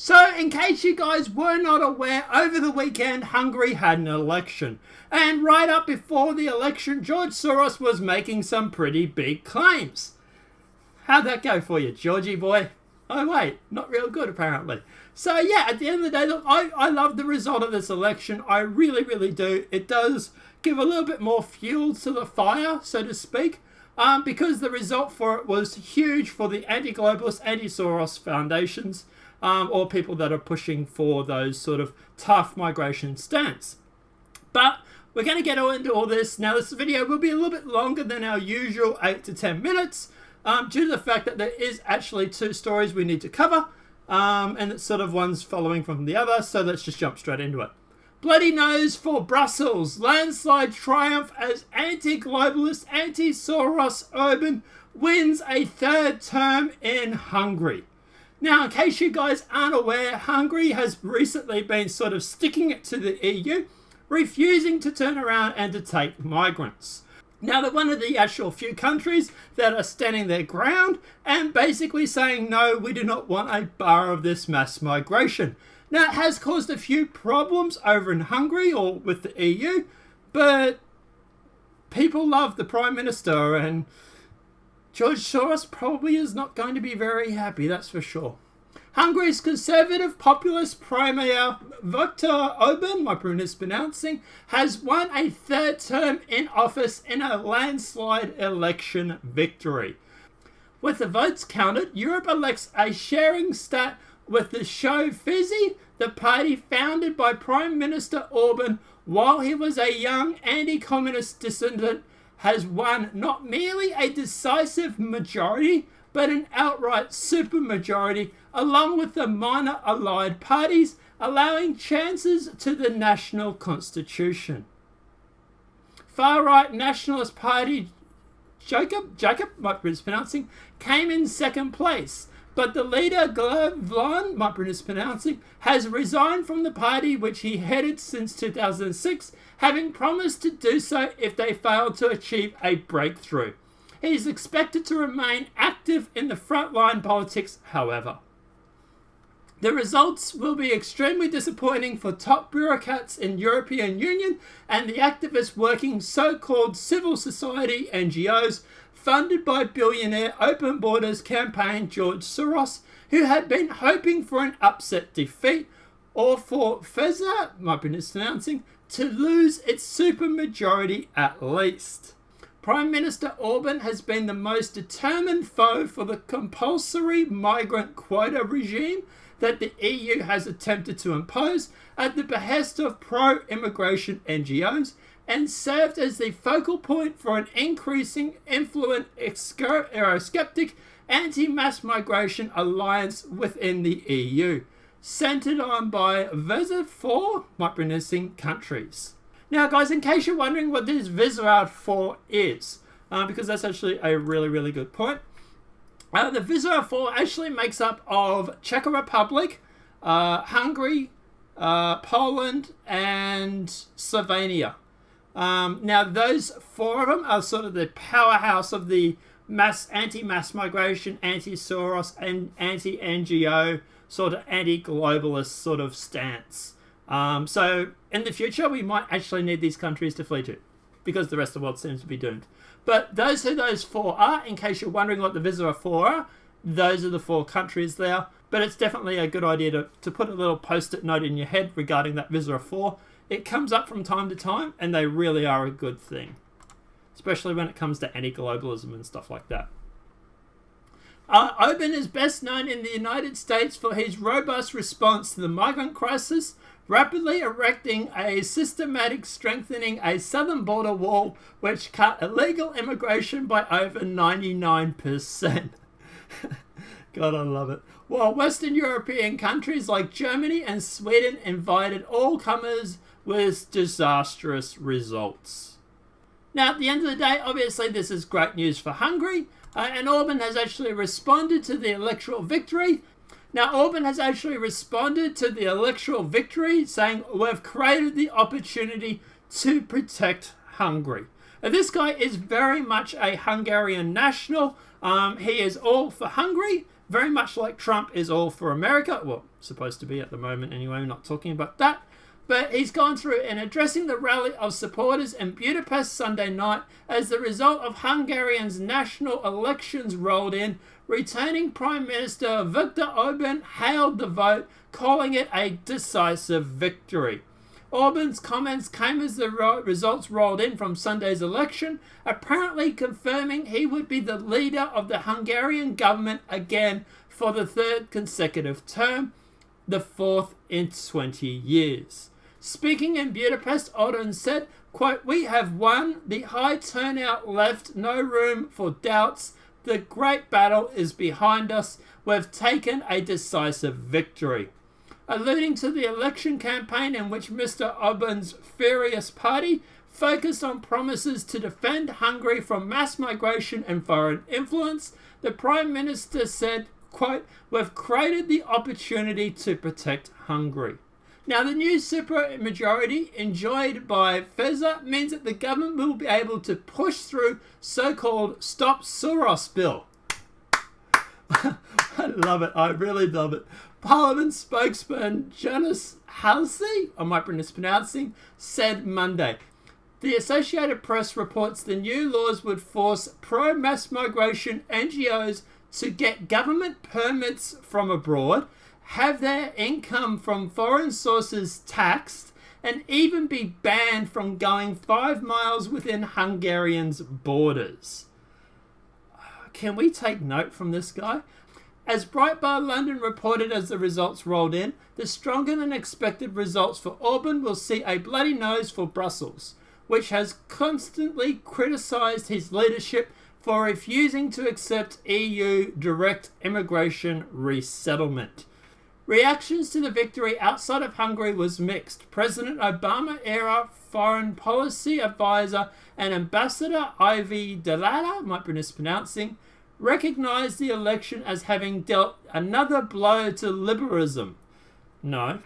So, in case you guys were not aware, over the weekend, Hungary had an election. And right up before the election, George Soros was making some pretty big claims. How'd that go for you, Georgie boy? Oh wait, not real good apparently. So yeah, at the end of the day, look, I love the result of this election. I really, really do. It does give a little bit more fuel to the fire, so to speak. Because the result for it was huge for the anti-globalist, anti-Soros foundations, or people that are pushing for those sort of tough migration stance. But we're going to get into all this. Now, this video will be a little bit longer than our usual 8 to 10 minutes, due to the fact that there is actually two stories we need to cover, and it's sort of one's following from the other, so let's just jump straight into it. Bloody nose for Brussels. Landslide triumph as anti-globalist, anti-Soros Orban wins a third term in Hungary. Now, in case you guys aren't aware, Hungary has recently been sort of sticking it to the EU, refusing to turn around and to take migrants. Now, they're one of the actual few countries that are standing their ground and basically saying, no, we do not want a bar of this mass migration. Now, it has caused a few problems over in Hungary or with the EU, but people love the Prime Minister, and George Soros probably is not going to be very happy, that's for sure. Hungary's conservative populist Premier Viktor Orban, my mispronouncing, has won a third term in office in a landslide election victory. With the votes counted, Europe elects a sharing stat with the show Fizzy, the party founded by Prime Minister Orban while he was a young anti-communist dissident, has won not merely a decisive majority, but an outright supermajority, along with the minor allied parties, allowing chances to the national constitution. Far-right nationalist party Jacob, might be mispronouncing, came in second place, but the leader Glavlan, might be mispronouncing, has resigned from the party which he headed since 2006, having promised to do so if they failed to achieve a breakthrough. He is expected to remain active in the frontline politics, however. The results will be extremely disappointing for top bureaucrats in European Union and the activists working so-called civil society NGOs funded by billionaire Open Borders campaign George Soros, who had been hoping for an upset defeat, or for Feza, might be mispronouncing, to lose its supermajority at least. Prime Minister Orban has been the most determined foe for the compulsory migrant quota regime that the EU has attempted to impose at the behest of pro-immigration NGOs, and served as the focal point for an increasing influent Eurosceptic anti-mass migration alliance within the EU, centered on by Visit 4 migration countries. Now guys, in case you're wondering what this Visegrad 4 is, because that's actually a really, really good point. The Visegrad 4 actually makes up of Czech Republic, Hungary, Poland, and Slovenia. Now those four of them are sort of the powerhouse of the anti-mass migration, anti-Soros, and anti-NGO, sort of anti-globalist sort of stance. So in the future, we might actually need these countries to flee to, because the rest of the world seems to be doomed. But those who those four are, in case you're wondering what the Visegrad 4 are, those are the four countries there. But it's definitely a good idea to put a little post-it note in your head regarding that Visegrad 4. It comes up from time to time, and they really are a good thing, especially when it comes to anti-globalism and stuff like that. Orban is best known in the United States for his robust response to the migrant crisis, rapidly erecting a systematic strengthening a southern border wall which cut illegal immigration by over 99%. God, I love it. While Western European countries like Germany and Sweden invited all comers with disastrous results. Now, at the end of the day, obviously this is great news for Hungary, and Orban has actually responded to the electoral victory. Now, Orban has actually responded to the electoral victory, saying, we've created the opportunity to protect Hungary. Now, this guy is very much a Hungarian national. He is all for Hungary, very much like Trump is all for America. Well, supposed to be at the moment anyway, we're not talking about that. But he's gone through and addressing the rally of supporters in Budapest Sunday night as the result of Hungary's national elections rolled in. Returning Prime Minister Viktor Orban hailed the vote, calling it a decisive victory. Orban's comments came as the results rolled in from Sunday's election, apparently confirming he would be the leader of the Hungarian government again for the third consecutive term, the fourth in 20 years. Speaking in Budapest, Orban said, quote, "We have won. The high turnout left no room for doubts. The great battle is behind us. We've taken a decisive victory." Alluding to the election campaign in which Mr. Orban's furious party focused on promises to defend Hungary from mass migration and foreign influence, the Prime Minister said, quote, "We've created the opportunity to protect Hungary." Now, the new supermajority enjoyed by Feza means that the government will be able to push through so-called Stop Soros bill. I love it. I really love it. Parliament spokesman Jonas Halsey, I might be mispronouncing, said Monday. The Associated Press reports the new laws would force pro-mass migration NGOs to get government permits from abroad, have their income from foreign sources taxed, and even be banned from going 5 miles within Hungarians' borders. Can we take note from this guy? As Breitbart London reported as the results rolled in, the stronger than expected results for Orban will see a bloody nose for Brussels, which has constantly criticised his leadership for refusing to accept EU direct immigration resettlement. Reactions to the victory outside of Hungary was mixed. President Obama-era foreign policy advisor and Ambassador Ivy Delala, might be mispronouncing, recognised the election as having dealt another blow to liberalism. No,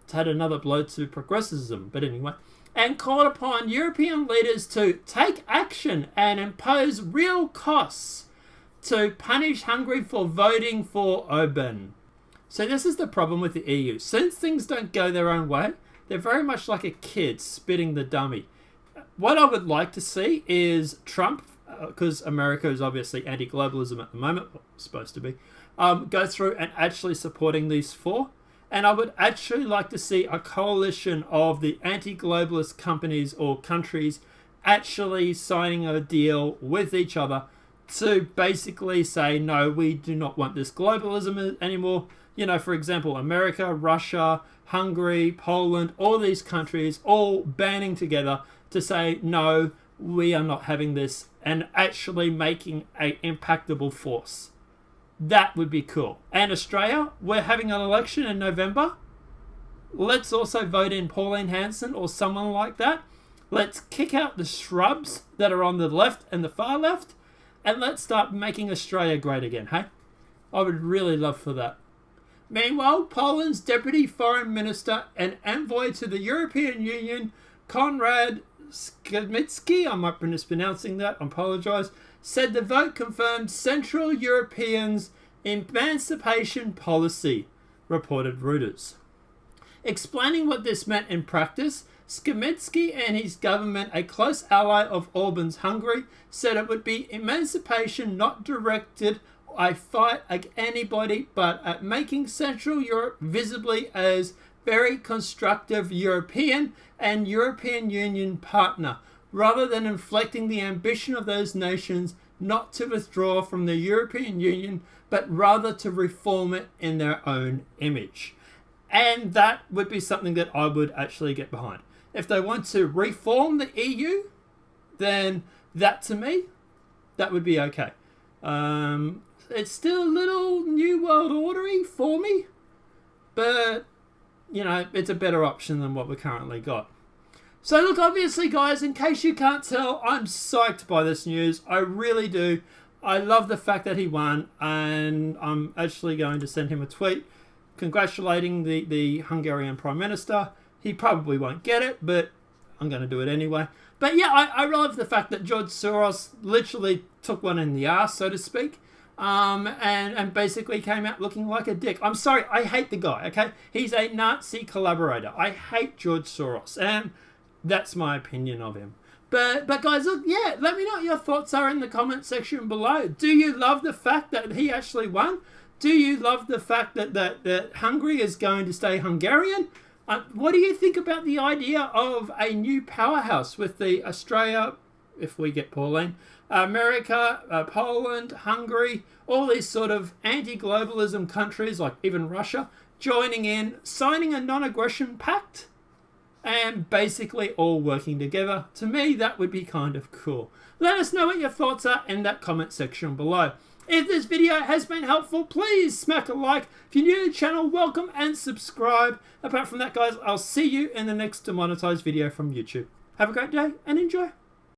it's had another blow to progressivism, but anyway. And called upon European leaders to take action and impose real costs to punish Hungary for voting for Orban. So this is the problem with the EU. Since things don't go their own way, they're very much like a kid spitting the dummy. What I would like to see is Trump, because America is obviously anti-globalism at the moment, well, supposed to be, go through and actually supporting these four. And I would actually like to see a coalition of the anti-globalist companies or countries actually signing a deal with each other to basically say, no, we do not want this globalism anymore. You know, for example, America, Russia, Hungary, Poland, all these countries all banding together to say, no, we are not having this, and actually making an impactable force. That would be cool. And Australia, we're having an election in November. Let's also vote in Pauline Hanson or someone like that. Let's kick out the shrubs that are on the left and the far left, and let's start making Australia great again, hey? I would really love for that. Meanwhile, Poland's Deputy Foreign Minister and envoy to the European Union, Konrad Skrzydlewski, I might be mispronouncing that, I apologise, said the vote confirmed Central Europeans' emancipation policy, reported Reuters. Explaining what this meant in practice, Skrzydlewski and his government, a close ally of Orban's Hungary, said it would be emancipation not directed a fight at anybody, but at making Central Europe visibly as very constructive European and European Union partner, rather than inflecting the ambition of those nations not to withdraw from the European Union, but rather to reform it in their own image. And that would be something that I would actually get behind. If they want to reform the EU, then that to me, that would be okay. It's still a little New World Order-y for me, but, you know, it's a better option than what we currently got. So look, obviously, guys, in case you can't tell, I'm psyched by this news. I really do. I love the fact that he won, and I'm actually going to send him a tweet congratulating the Hungarian Prime Minister. He probably won't get it, but I'm going to do it anyway. But yeah, I love the fact that George Soros literally took one in the arse, so to speak. and basically came out looking like a dick. I'm sorry, I hate the guy, okay? He's a Nazi collaborator. I hate George Soros, and that's my opinion of him. But guys, look, yeah, let me know what your thoughts are in the comment section below. Do you love the fact that he actually won? Do you love the fact that Hungary is going to stay Hungarian? What do you think about the idea of a new powerhouse with the Australia, if we get Pauline, America, Poland, Hungary, all these sort of anti-globalism countries, like even Russia, joining in, signing a non-aggression pact, and basically all working together? To me, that would be kind of cool. Let us know what your thoughts are in that comment section below. If this video has been helpful, please smack a like. If you're new to the channel, welcome and subscribe. Apart from that, guys, I'll see you in the next demonetized video from YouTube. Have a great day and enjoy.